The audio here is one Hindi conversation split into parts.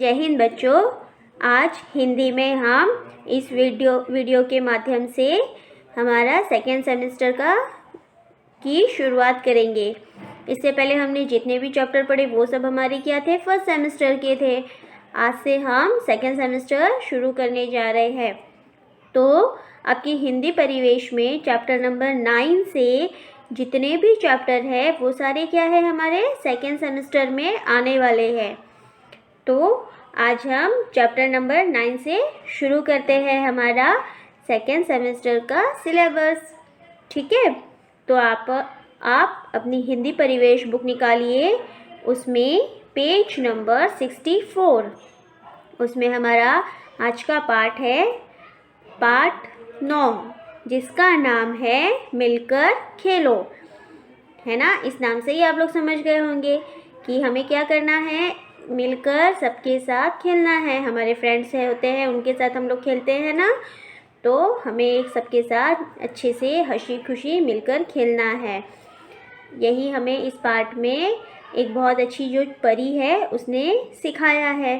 जय हिंद बच्चों। आज हिंदी में हम इस वीडियो के माध्यम से हमारा सेकेंड सेमेस्टर की शुरुआत करेंगे। इससे पहले हमने जितने भी चैप्टर पढ़े वो सब हमारे क्या थे, फर्स्ट सेमेस्टर के थे। आज से हम सेकेंड सेमेस्टर शुरू करने जा रहे हैं। तो आपकी हिंदी परिवेश में चैप्टर नंबर 9 से जितने भी चैप्टर है वो सारे क्या है, हमारे सेकेंड सेमेस्टर में आने वाले हैं। तो आज हम चैप्टर नंबर 9 से शुरू करते हैं हमारा सेकेंड सेमेस्टर का सिलेबस। ठीक है, तो आप अपनी हिंदी परिवेश बुक निकालिए, उसमें पेज नंबर 64, उसमें हमारा आज का पाठ है पाठ 9, जिसका नाम है मिलकर खेलो। है ना, इस नाम से ही आप लोग समझ गए होंगे कि हमें क्या करना है, मिलकर सबके साथ खेलना है। हमारे फ्रेंड्स होते हैं, उनके साथ हम लोग खेलते हैं ना, तो हमें सबके साथ अच्छे से हंसी खुशी मिलकर खेलना है। यही हमें इस पाठ में एक बहुत अच्छी जो परी है उसने सिखाया है।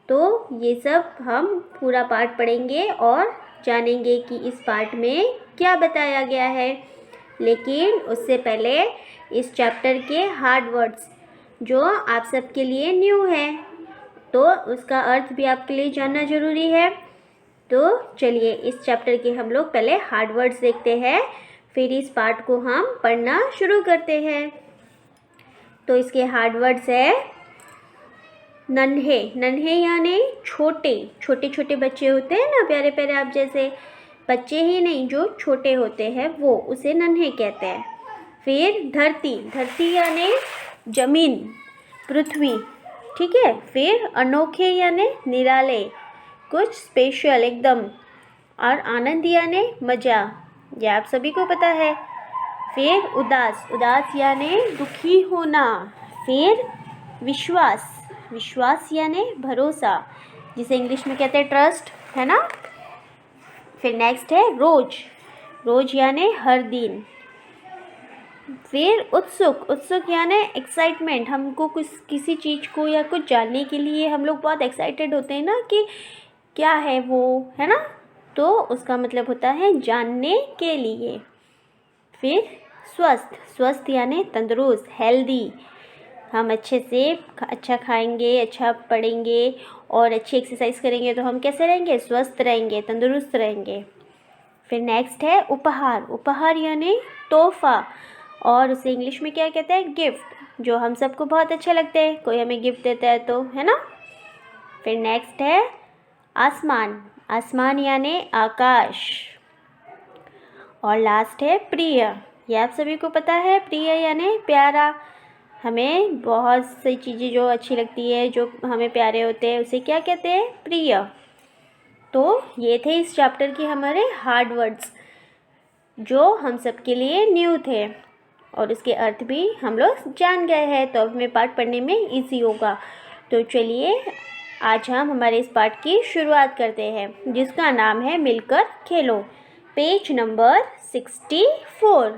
तो ये सब हम पूरा पाठ पढ़ेंगे और जानेंगे कि इस पाठ में क्या बताया गया है। लेकिन उससे पहले इस चैप्टर के हार्ड वर्ड्स जो आप सबके लिए न्यू है, तो उसका अर्थ भी आपके लिए जानना ज़रूरी है। तो चलिए इस चैप्टर के हम लोग पहले हार्ड वर्ड्स देखते हैं, फिर इस पाठ को हम पढ़ना शुरू करते हैं। तो इसके हार्ड वर्ड्स है नन्हे। नन्हे यानी छोटे छोटे बच्चे होते हैं ना, प्यारे प्यारे आप जैसे बच्चे ही नहीं, जो छोटे होते हैं वो, उसे नन्हे कहते हैं। फिर धरती। धरती यानी जमीन, पृथ्वी। ठीक है। फिर अनोखे यानी निराले, कुछ स्पेशल एकदम। और आनंद यानी मज़ा, ये आप सभी को पता है। फिर उदास। उदास यानी दुखी होना। फिर विश्वास। विश्वास यानी भरोसा, जिसे इंग्लिश में कहते हैं ट्रस्ट, है ना। फिर नेक्स्ट है रोज। रोज यानी हर दिन। फिर उत्सुक। उत्सुक यानी एक्साइटमेंट, हमको किसी चीज़ को या कुछ जानने के लिए हम लोग बहुत एक्साइटेड होते हैं ना कि क्या है वो, है ना, तो उसका मतलब होता है जानने के लिए। फिर स्वस्थ। स्वस्थ यानी तंदुरुस्त, हेल्दी। हम अच्छे से अच्छा खाएंगे, अच्छा पढ़ेंगे और अच्छी एक्सरसाइज करेंगे तो हम कैसे रहेंगे, स्वस्थ रहेंगे, तंदुरुस्त रहेंगे। फिर नेक्स्ट है उपहार। उपहार यानी तोहफा, और उसे इंग्लिश में क्या कहते हैं, गिफ्ट, जो हम सबको बहुत अच्छे लगते हैं, कोई हमें गिफ्ट देता है तो, है ना। फिर नेक्स्ट है आसमान। आसमान यानी आकाश। और लास्ट है प्रिय। यह आप सभी को पता है, प्रिय यानी प्यारा। हमें बहुत सी चीज़ें जो अच्छी लगती है, जो हमें प्यारे होते हैं, उसे क्या कहते हैं, प्रिय। तो ये थे इस चैप्टर के हमारे हार्ड वर्ड्स, जो हम सबके लिए न्यू थे और उसके अर्थ भी हम लोग जान गए हैं। तो अब हमें पाठ पढ़ने में इजी होगा। तो चलिए आज हम हमारे इस पाठ की शुरुआत करते हैं, जिसका नाम है मिलकर खेलो। Page number 64।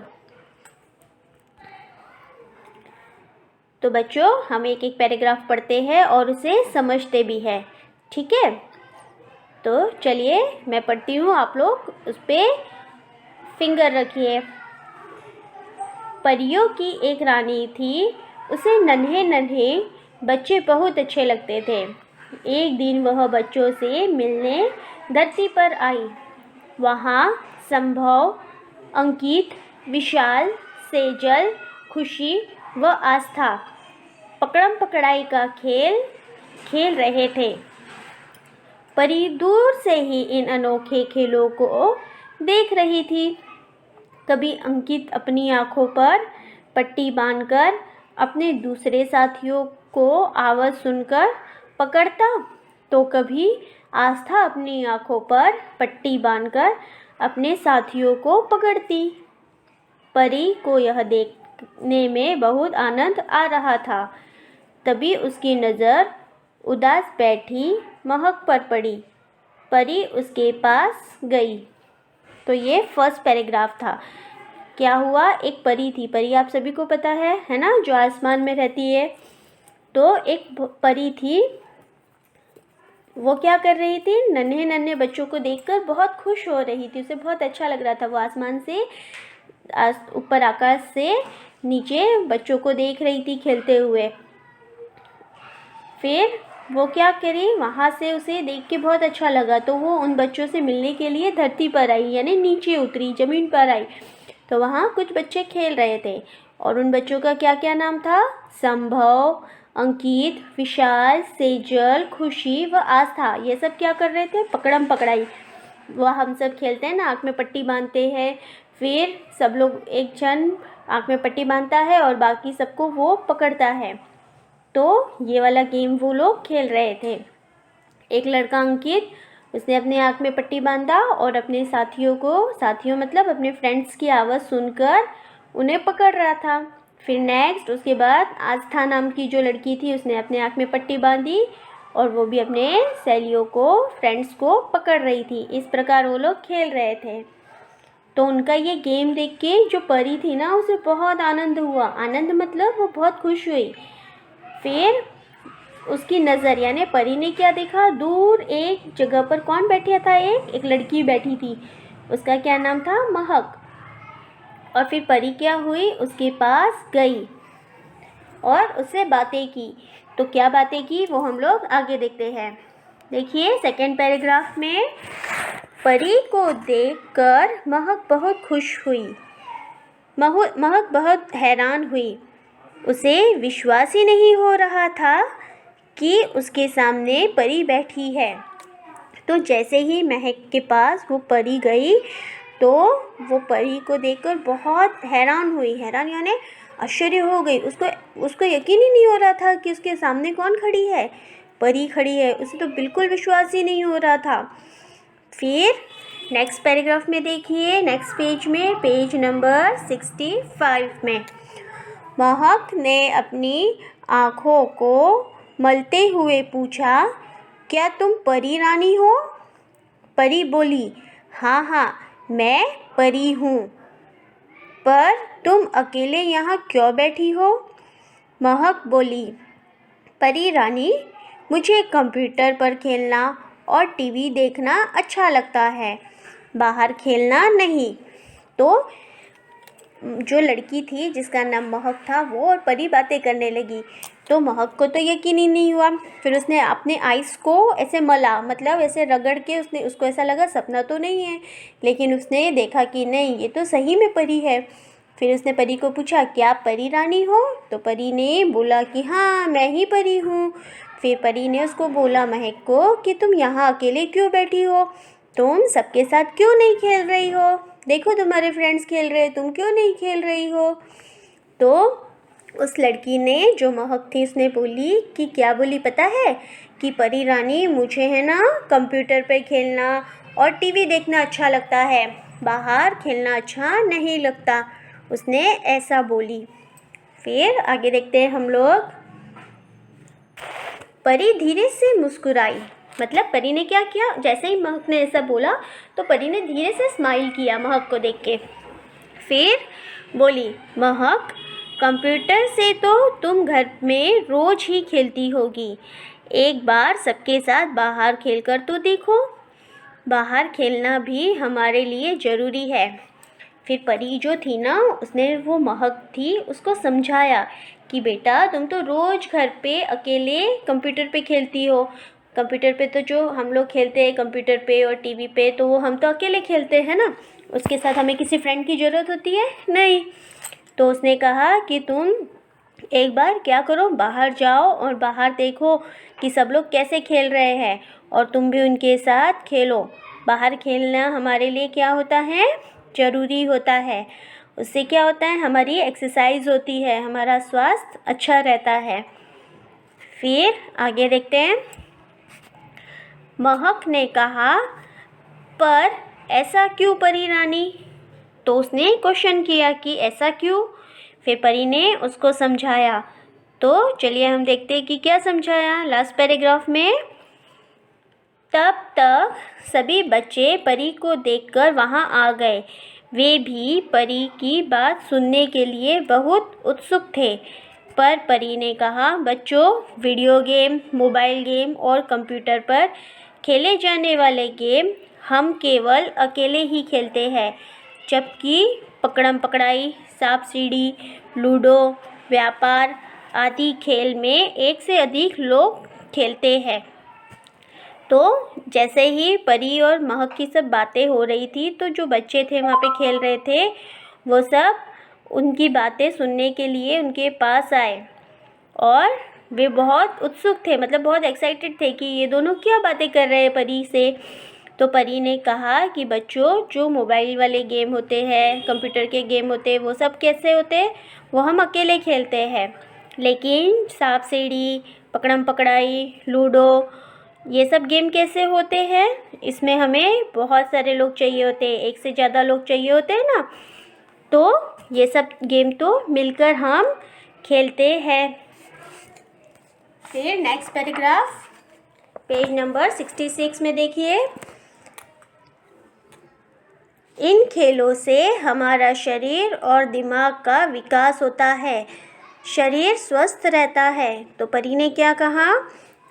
तो बच्चों हम एक एक पैराग्राफ पढ़ते हैं और उसे समझते भी हैं। ठीक है, तो चलिए मैं पढ़ती हूँ, आप लोग उस पर फिंगर रखिए। परियों की एक रानी थी, उसे नन्हे नन्हे बच्चे बहुत अच्छे लगते थे। एक दिन वह बच्चों से मिलने धरती पर आई। वहाँ संभव, अंकित, विशाल, सेजल, खुशी व आस्था पकड़म पकड़ाई का खेल खेल रहे थे। परी दूर से ही इन अनोखे खेलों को देख रही थी। कभी अंकित अपनी आँखों पर पट्टी बांधकर अपने दूसरे साथियों को आवाज़ सुनकर पकड़ता, तो कभी आस्था अपनी आँखों पर पट्टी बांधकर अपने साथियों को पकड़ती। परी को यह देखने में बहुत आनंद आ रहा था। तभी उसकी नज़र उदास बैठी महक पर पड़ी। परी उसके पास गई। तो ये फर्स्ट पैराग्राफ था। क्या हुआ, एक परी थी। परी आप सभी को पता है ना, जो आसमान में रहती है। तो एक परी थी, वो क्या कर रही थी, नन्हे नन्हे बच्चों को देखकर बहुत खुश हो रही थी, उसे बहुत अच्छा लग रहा था। वो आसमान से ऊपर आकाश से नीचे बच्चों को देख रही थी खेलते हुए। फिर वो क्या करी, वहाँ से उसे देख के बहुत अच्छा लगा, तो वो उन बच्चों से मिलने के लिए धरती पर आई, यानी नीचे उतरी, ज़मीन पर आई। तो वहाँ कुछ बच्चे खेल रहे थे और उन बच्चों का क्या क्या नाम था, संभव, अंकित, विशाल, सेजल, खुशी व आस्था। ये सब क्या कर रहे थे, पकड़म पकड़ाई। वह हम सब खेलते हैं ना, आँख में पट्टी बांधते हैं, फिर सब लोग, एक जन आँख में पट्टी बांधता है और बाकी सबको वो पकड़ता है। तो ये वाला गेम वो लोग खेल रहे थे। एक लड़का अंकित, उसने अपने आँख में पट्टी बांधा और अपने साथियों मतलब अपने फ्रेंड्स की आवाज़ सुनकर उन्हें पकड़ रहा था। फिर नेक्स्ट उसके बाद आस्था नाम की जो लड़की थी, उसने अपने आँख में पट्टी बांधी और वो भी अपने सहेलियों को, फ्रेंड्स को पकड़ रही थी। इस प्रकार वो लोग खेल रहे थे। तो उनका ये गेम देख के जो परी थी ना, उसे बहुत आनंद हुआ। आनंद मतलब वो बहुत खुश हुई। फिर उसकी नज़र, यानी परी ने क्या देखा, दूर एक जगह पर कौन बैठा था, एक लड़की बैठी थी, उसका क्या नाम था, महक। और फिर परी क्या हुई, उसके पास गई और उससे बातें की। तो क्या बातें की वो हम लोग आगे देखते हैं। देखिए सेकंड पैराग्राफ में, परी को देखकर महक बहुत खुश हुई। महक बहुत हैरान हुई। उसे विश्वास ही नहीं हो रहा था कि उसके सामने परी बैठी है। तो जैसे ही महक के पास वो परी गई, तो वो परी को देखकर बहुत हैरान हुई। हैरान यानी आश्चर्य हो गई। उसको यकीन ही नहीं हो रहा था कि उसके सामने कौन खड़ी है, परी खड़ी है। उसे तो बिल्कुल विश्वास ही नहीं हो रहा था। फिर नेक्स्ट पैराग्राफ में देखिए, नेक्स्ट पेज में, पेज नंबर 65 में, महक ने अपनी आँखों को मलते हुए पूछा, क्या तुम परी रानी हो? परी बोली, हाँ हाँ मैं परी हूँ, पर तुम अकेले यहाँ क्यों बैठी हो? महक बोली, परी रानी, मुझे कंप्यूटर पर खेलना और टीवी देखना अच्छा लगता है, बाहर खेलना नहीं। तो जो लड़की थी जिसका नाम महक था, वो और परी बातें करने लगी। तो महक को तो यकीन ही नहीं हुआ। फिर उसने अपने आइस को ऐसे मला, मतलब ऐसे रगड़ के उसको ऐसा लगा सपना तो नहीं है, लेकिन उसने देखा कि नहीं, ये तो सही में परी है। फिर उसने परी को पूछा, क्या परी रानी हो? तो परी ने बोला कि हाँ मैं ही परी हूँ। फिर परी ने उसको बोला, महक को, कि तुम यहाँ अकेले क्यों बैठी हो? तुम सबके साथ क्यों नहीं खेल रही हो? देखो तुम्हारे फ्रेंड्स खेल रहे, तुम क्यों नहीं खेल रही हो? तो उस लड़की ने, जो महक थी, उसने बोली कि क्या बोली पता है, कि परी रानी, मुझे है ना कंप्यूटर पे खेलना और टीवी देखना अच्छा लगता है, बाहर खेलना अच्छा नहीं लगता। उसने ऐसा बोली। फिर आगे देखते हैं हम लोग। परी धीरे से मुस्कुराई। मतलब परी ने क्या किया, जैसे ही महक ने ऐसा बोला तो परी ने धीरे से स्माइल किया महक को देख के। फिर बोली, महक, कंप्यूटर से तो तुम घर में रोज़ ही खेलती होगी, एक बार सबके साथ बाहर खेलकर तो देखो, बाहर खेलना भी हमारे लिए ज़रूरी है। फिर परी जो थी ना, उसने, वो महक थी, उसको समझाया कि बेटा तुम तो रोज़ घर पे अकेले कंप्यूटर पे खेलती हो। कंप्यूटर पे तो जो हम लोग खेलते हैं कंप्यूटर पे और टीवी पे, तो वो हम तो अकेले खेलते हैं ना, उसके साथ हमें किसी फ्रेंड की ज़रूरत होती है नहीं। तो उसने कहा कि तुम एक बार क्या करो, बाहर जाओ और बाहर देखो कि सब लोग कैसे खेल रहे हैं और तुम भी उनके साथ खेलो। बाहर खेलना हमारे लिए क्या होता है, ज़रूरी होता है। उससे क्या होता है, हमारी एक्सरसाइज होती है, हमारा स्वास्थ्य अच्छा रहता है। फिर आगे देखते हैं। महक ने कहा, पर ऐसा क्यों परी रानी? तो उसने क्वेश्चन किया कि ऐसा क्यों? फिर परी ने उसको समझाया। तो चलिए हम देखते हैं कि क्या समझाया लास्ट पैराग्राफ में। तब तक सभी बच्चे परी को देखकर वहाँ आ गए। वे भी परी की बात सुनने के लिए बहुत उत्सुक थे। पर परी ने कहा, बच्चों, वीडियो गेम, मोबाइल गेम और कंप्यूटर पर खेले जाने वाले गेम हम केवल अकेले ही खेलते हैं, जबकि पकड़म पकड़ाई, सांप सीढ़ी, लूडो, व्यापार आदि खेल में एक से अधिक लोग खेलते हैं। तो जैसे ही परी और महक की सब बातें हो रही थी, तो जो बच्चे थे वहाँ पे खेल रहे थे, वो सब उनकी बातें सुनने के लिए उनके पास आए और वे बहुत उत्सुक थे, मतलब बहुत एक्साइटेड थे कि ये दोनों क्या बातें कर रहे हैं परी से। तो परी ने कहा कि बच्चों, जो मोबाइल वाले गेम होते हैं, कंप्यूटर के गेम होते हैं, वो सब कैसे होते हैं, वो हम अकेले खेलते हैं, लेकिन सांप सीढ़ी, पकड़म पकड़ाई, लूडो, ये सब गेम कैसे होते हैं, इसमें हमें बहुत सारे लोग चाहिए होते हैं, एक से ज़्यादा लोग चाहिए होते हैं ना। तो ये सब गेम तो मिलकर हम खेलते हैं। फिर नेक्स्ट पैराग्राफ पेज नंबर 66 में देखिए, इन खेलों से हमारा शरीर और दिमाग का विकास होता है, शरीर स्वस्थ रहता है। तो परी ने क्या कहा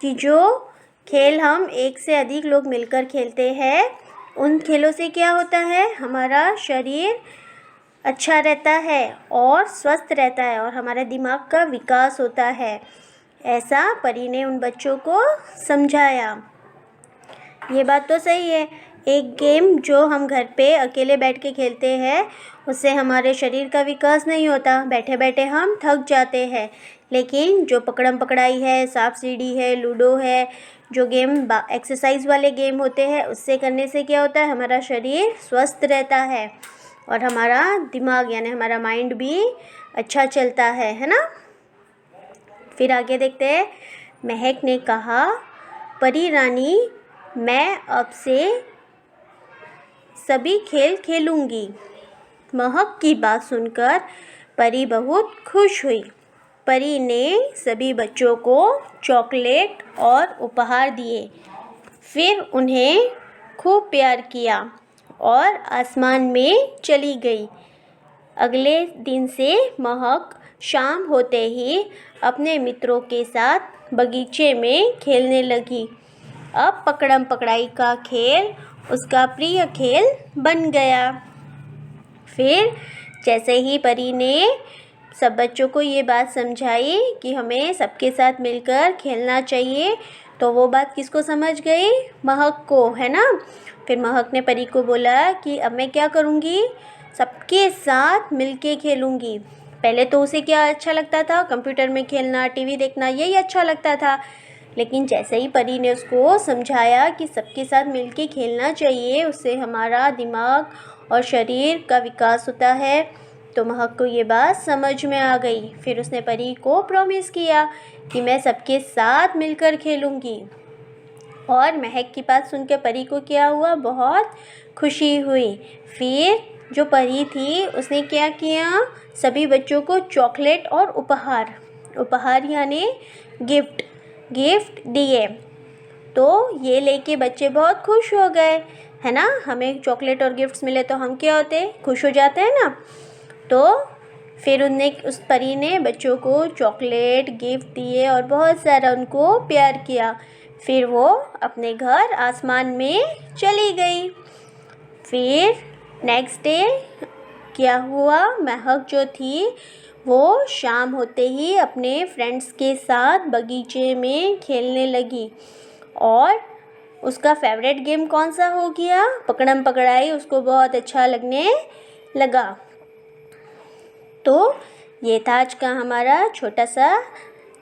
कि जो खेल हम एक से अधिक लोग मिलकर खेलते हैं, उन खेलों से क्या होता है, हमारा शरीर अच्छा रहता है और स्वस्थ रहता है और हमारे दिमाग का विकास होता है। ऐसा परी ने उन बच्चों को समझाया। ये बात तो सही है, एक गेम जो हम घर पे अकेले बैठ के खेलते हैं, उससे हमारे शरीर का विकास नहीं होता, बैठे बैठे हम थक जाते हैं। लेकिन जो पकड़म पकड़ाई है, सांप सीढ़ी है, लूडो है, जो गेम एक्सरसाइज वाले गेम होते हैं, उससे करने से क्या होता है, हमारा शरीर स्वस्थ रहता है और हमारा दिमाग यानी हमारा माइंड भी अच्छा चलता है ना। फिर आगे देखते हैं, महक ने कहा, परी रानी, मैं अब से सभी खेल खेलूंगी। महक की बात सुनकर परी बहुत खुश हुई। परी ने सभी बच्चों को चॉकलेट और उपहार दिए, फिर उन्हें खूब प्यार किया और आसमान में चली गई। अगले दिन से महक शाम होते ही अपने मित्रों के साथ बगीचे में खेलने लगी। अब पकड़म पकड़ाई का खेल उसका प्रिय खेल बन गया। फिर जैसे ही परी ने सब बच्चों को ये बात समझाई कि हमें सबके साथ मिलकर खेलना चाहिए, तो वो बात किसको समझ गई, महक को, है ना। फिर महक ने परी को बोला कि अब मैं क्या करूँगी, सबके साथ मिलके खेलूँगी। पहले तो उसे क्या अच्छा लगता था, कंप्यूटर में खेलना, टीवी देखना, यही अच्छा लगता था। लेकिन जैसे ही परी ने उसको समझाया कि सबके साथ मिलके खेलना चाहिए, उससे हमारा दिमाग और शरीर का विकास होता है, तो महक को ये बात समझ में आ गई। फिर उसने परी को प्रॉमिस किया कि मैं सबके साथ मिलकर खेलूँगी। और महक की बात सुनकर परी को क्या हुआ, बहुत खुशी हुई। फिर जो परी थी उसने क्या किया, सभी बच्चों को चॉकलेट और उपहार यानी गिफ्ट दिए। तो ये लेके बच्चे बहुत खुश हो गए, है ना। हमें चॉकलेट और गिफ्ट्स मिले तो हम क्या होते हैं, खुश हो जाते हैं ना। तो फिर उस परी ने बच्चों को चॉकलेट गिफ्ट दिए और बहुत सारा उनको प्यार किया। फिर वो अपने घर आसमान में चली गई। फिर नेक्स्ट डे क्या हुआ, महक जो थी वो शाम होते ही अपने फ्रेंड्स के साथ बगीचे में खेलने लगी और उसका फेवरेट गेम कौन सा हो गया, पकड़म पकड़ाई, उसको बहुत अच्छा लगने लगा। तो ये था आज का हमारा छोटा सा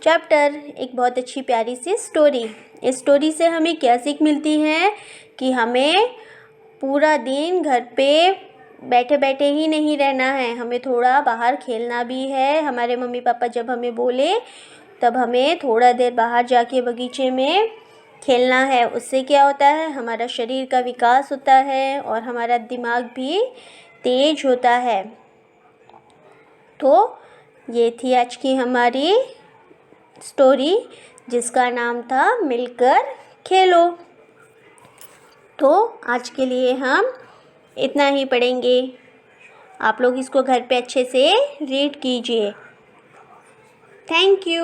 चैप्टर, एक बहुत अच्छी प्यारी सी स्टोरी। इस स्टोरी से हमें क्या सीख मिलती है कि हमें पूरा दिन घर पे बैठे बैठे ही नहीं रहना है, हमें थोड़ा बाहर खेलना भी है। हमारे मम्मी पापा जब हमें बोले तब हमें थोड़ा देर बाहर जाके बगीचे में खेलना है। उससे क्या होता है, हमारा शरीर का विकास होता है और हमारा दिमाग भी तेज होता है। तो ये थी आज की हमारी स्टोरी जिसका नाम था मिलकर खेलो। तो आज के लिए हम इतना ही पढ़ेंगे। आप लोग इसको घर पे अच्छे से रीड कीजिए। Thank you.